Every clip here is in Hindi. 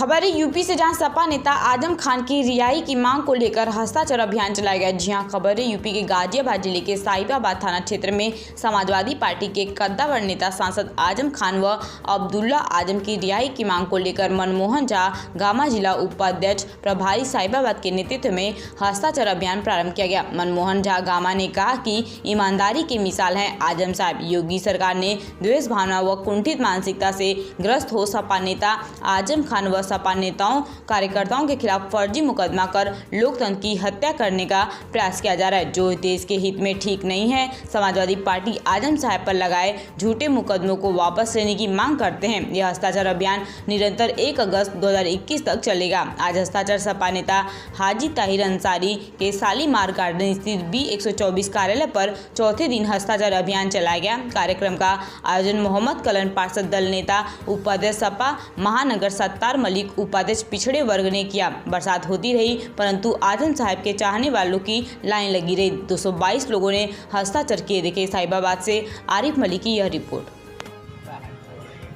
खबर है यूपी से, जहां सपा नेता आजम खान की रिहाई की मांग को लेकर हस्ताक्षर अभियान चलाया गया। जी हां, खबर है यूपी के गाजियाबाद जिले के साहिबाबाद थाना क्षेत्र में समाजवादी पार्टी के कद्दावर नेता सांसद आजम खान व अब्दुल्ला आजम की रिहाई की मांग को लेकर मनमोहन झा गामा जिला उपाध्यक्ष प्रभारी साहिबाबाद के नेतृत्व में हस्ताक्षर अभियान प्रारंभ किया गया। मनमोहन झा गामा ने कहा कि ईमानदारी की मिसाल है आजम साहब। योगी सरकार ने द्वेष भावना व कुंठित मानसिकता से ग्रस्त हो सपा नेता आजम खान व सपा नेताओं कार्यकर्ताओं के खिलाफ फर्जी मुकदमा कर लोकतंत्र की हत्या करने का प्रयास किया जा रहा है, जो देश के हित में ठीक नहीं है। समाजवादी पार्टी आजम साहब पर लगाए झूठे मुकदमों को वापस लेने की मांग करते हैं। यह हस्ताक्षर अभियान निरंतर 1 अगस्त 2021 तक चलेगा। आज हस्ताक्षर सपा नेता हाजी ताहिर अंसारी के शालीमार गार्डन स्थित B124 कार्यालय पर चौथे दिन हस्ताक्षर अभियान चलाया गया। कार्यक्रम का आयोजन मोहम्मद कलन पार्षद दल नेता उपाध्यक्ष सपा महानगर सत्तार मलिक उपाध्यक्ष पिछड़े वर्ग ने किया। बरसात होती रही परंतु आजम साहब के चाहने वालों की लाइन लगी रही। 222 लोगों ने हस्ताक्षर किए। देखे साहिबाबाद से आरिफ मलिक की यह रिपोर्ट।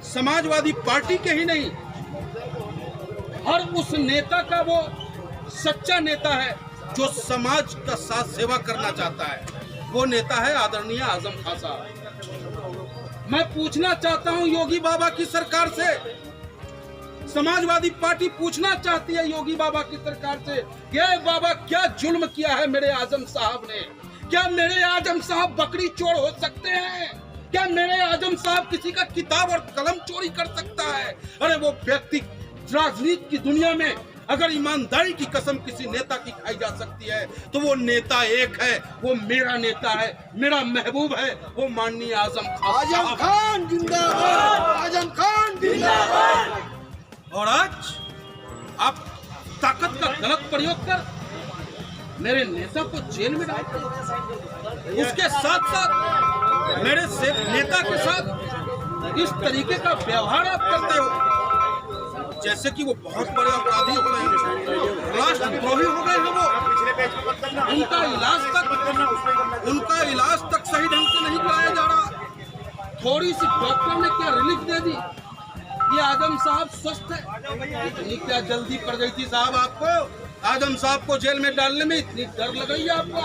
समाजवादी पार्टी के ही नहीं, हर उस नेता का वो सच्चा नेता है जो समाज का साथ सेवा करना चाहता है, वो नेता है आदरणीय आजम खान साहब। मैं पूछना चाहता हूं योगी बाबा की सरकार से, समाजवादी पार्टी पूछना चाहती है योगी बाबा की सरकार से, ये बाबा क्या जुल्म किया है मेरे आजम साहब ने? क्या मेरे आजम साहब बकरी चोर हो सकते हैं? क्या मेरे आजम साहब किसी का किताब और कलम चोरी कर सकता है? अरे वो व्यक्ति राजनीति की दुनिया में अगर ईमानदारी की कसम किसी नेता की खाई जा सकती है तो वो नेता एक है, वो मेरा नेता है, मेरा महबूब है, वो माननीय आजम खान जिंदाबाद, आजम खान जिंदाबाद। और आज आप ताकत का गलत प्रयोग कर मेरे नेता को जेल में डालते हैं, उसके साथ साथ मेरे नेता के साथ इस तरीके का व्यवहार आप करते हो जैसे कि वो बहुत बड़े अपराधी हो गए हैं, राष्ट्रद्रोही हो गए हैं। वो उनका इलाज तक सही ढंग से नहीं कराया जा रहा। थोड़ी सी डॉक्टर ने क्या रिलीफ दे दी, ये आजम साहब स्वस्थ है। इतनी क्या जल्दी पड़ गई थी साहब आपको? आजम साहब को जेल में डालने में इतनी डर लग रही है आपको?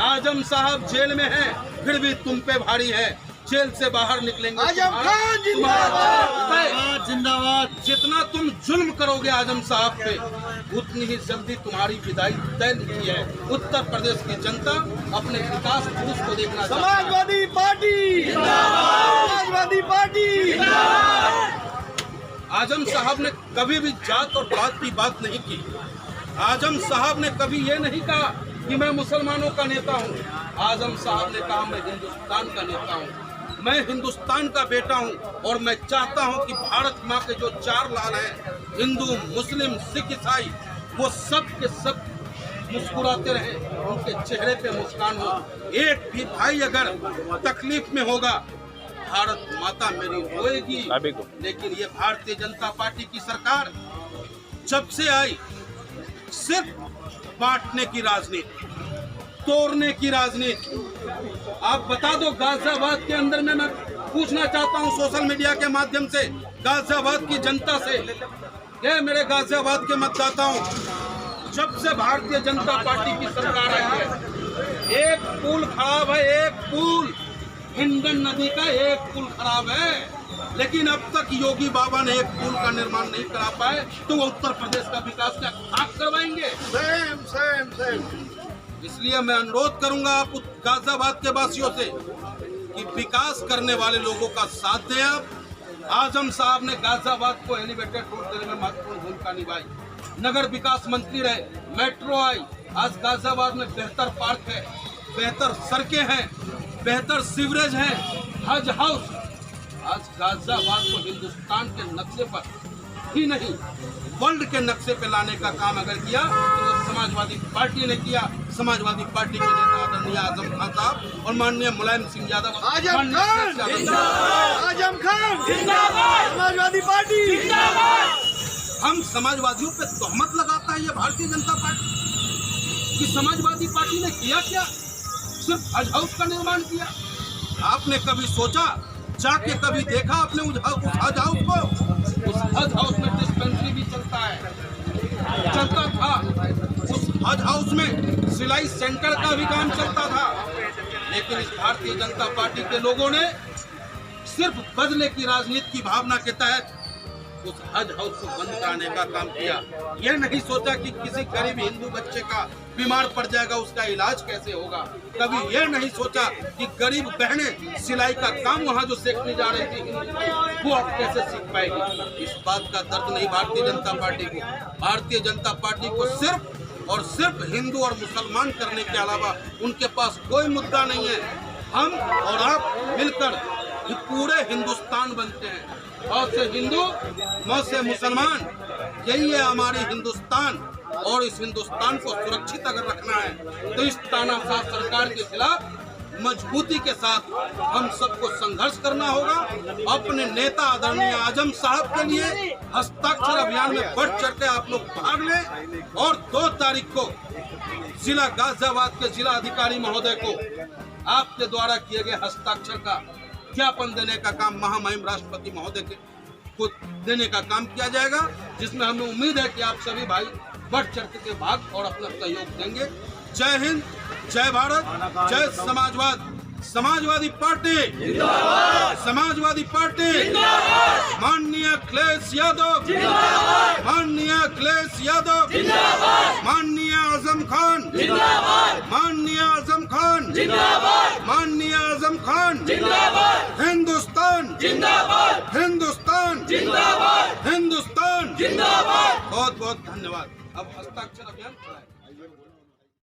आजम साहब जेल में हैं, फिर भी तुम पे भारी है। जेल से बाहर निकलेंगे आजम खान जिंदाबाद, जिंदाबाद। जितना तुम जुल्म करोगे आजम साहब पे, उतनी ही जल्दी तुम्हारी विदाई तय की है। उत्तर प्रदेश की जनता अपने विकास पुरुष को देखना चाहती है। Samajwadi Party, Samajwadi Party. आजम साहब ने कभी भी जात और पात की बात नहीं की। आजम साहब ने कभी ये नहीं कहा कि मैं मुसलमानों का नेता हूँ। आजम साहब ने कहा मैं हिंदुस्तान का नेता हूँ, मैं हिंदुस्तान का बेटा हूँ और मैं चाहता हूँ कि भारत माँ के जो 4 लाल हैं, हिंदू, मुस्लिम, सिख, ईसाई, वो सब के सब मुस्कुराते रहे, उनके चेहरे पे मुस्कान हो। एक भी भाई अगर तकलीफ में होगा, भारत माता मेरी रोएगी। लेकिन ये भारतीय जनता पार्टी की सरकार जब से आई, सिर्फ बांटने की राजनीति, तोड़ने की राजनीति। आप बता दो गाजियाबाद के अंदर में, मैं पूछना चाहता हूं सोशल मीडिया के माध्यम से गाजियाबाद की जनता से, ये मेरे गाजियाबाद के मतदाताओं, जब से भारतीय जनता पार्टी की सरकार आई है, एक पुल खराब है, एक पुल, हिंडन नदी का एक पुल खराब है। लेकिन अब तक योगी बाबा ने एक पुल का निर्माण नहीं करा पाए, तो वो उत्तर प्रदेश का विकास क्या आप करवाएंगे? सेम। इसलिए मैं अनुरोध करूंगा आप गाजियाबाद के वासियों से कि विकास करने वाले लोगों का साथ दें। आप आजम साहब ने गाजियाबाद को एलिवेटेड रोड देने में महत्वपूर्ण भूमिका निभाई, नगर विकास मंत्री रहे, मेट्रो आई। आज गाजियाबाद में बेहतर पार्क है, बेहतर सड़कें हैं, बेहतर सीवरेज है, हज हाउस। आज गाजियाबाद को हिंदुस्तान के नक्शे पर ही नहीं, वर्ल्ड के नक्शे पे लाने का काम अगर किया तो वो समाजवादी पार्टी ने किया। समाजवादी पार्टी के नेता आदरणीय आजम खान साहब और माननीय मुलायम सिंह यादव। आजम खान जिंदाबाद, समाजवादी पार्टी जिंदाबाद। हम समाजवादियों पे तोहमत लगाता है ये भारतीय जनता पार्टी कि समाजवादी पार्टी ने किया क्या? सिर्फ हज हाउस का निर्माण किया। आपने कभी सोचा, जाके कभी देखा आपने उस हज हाउस को? उस हज हाउस में डिस्पेंसरी भी चलता था। उस हज हाउस में सिलाई सेंटर का भी काम चलता था। लेकिन इस भारतीय जनता पार्टी के लोगों ने सिर्फ बदले की राजनीति की भावना के तहत उस हज हाउस को बंद कराने का काम किया। यह नहीं सोचा कि किसी गरीब हिंदू बच्चे का बीमार पड़ जाएगा, उसका इलाज कैसे होगा। कभी यह नहीं सोचा कि गरीब बहनें सिलाई का काम वहाँ जो सीखने जा रही थी वो अब कैसे सीख पाएगी। इस बात का दर्द नहीं भारतीय जनता पार्टी को। भारतीय जनता पार्टी को सिर्फ और सिर्फ हिंदू और मुसलमान करने के अलावा उनके पास कोई मुद्दा नहीं है। हम और आप मिलकर पूरे हिंदुस्तान बनते हैं। बहुत से हिंदू, बहुत से मुसलमान, यही है हमारे हिंदुस्तान। और इस हिंदुस्तान को सुरक्षित अगर रखना है तो इस तानाशाह सरकार के खिलाफ मजबूती के साथ हम सबको संघर्ष करना होगा। अपने नेता आदरणीय आजम साहब के लिए हस्ताक्षर अभियान में बढ़ चढ़ के आप लोग भाग लें और 2 तारीख को जिला गाजियाबाद के जिला अधिकारी महोदय को आपके द्वारा किए गए हस्ताक्षर का ज्ञापन देने का काम महामहिम राष्ट्रपति महोदय को देने का काम किया जाएगा, जिसमें हमें उम्मीद है कि आप सभी भाई बढ़ चढ़ के भाग और अपना सहयोग देंगे। जय हिंद, जय भारत, जय समाजवाद। समाजवादी पार्टी जिंदाबाद, समाजवादी पार्टी जिंदाबाद, माननीय अखिलेश यादव जिंदाबाद, माननीय अखिलेश यादव जिंदाबाद, माननीय आजम खान जिंदाबाद, माननीय आजम खान जिंदाबाद, माननीय आजम खान जिंदाबाद, हिंदुस्तान जिंदाबाद, हिंदुस्तान जिंदाबाद, हिंदुस्तान जिंदाबाद। बहुत बहुत धन्यवाद। अब हस्ताक्षर अभियान चलाएं।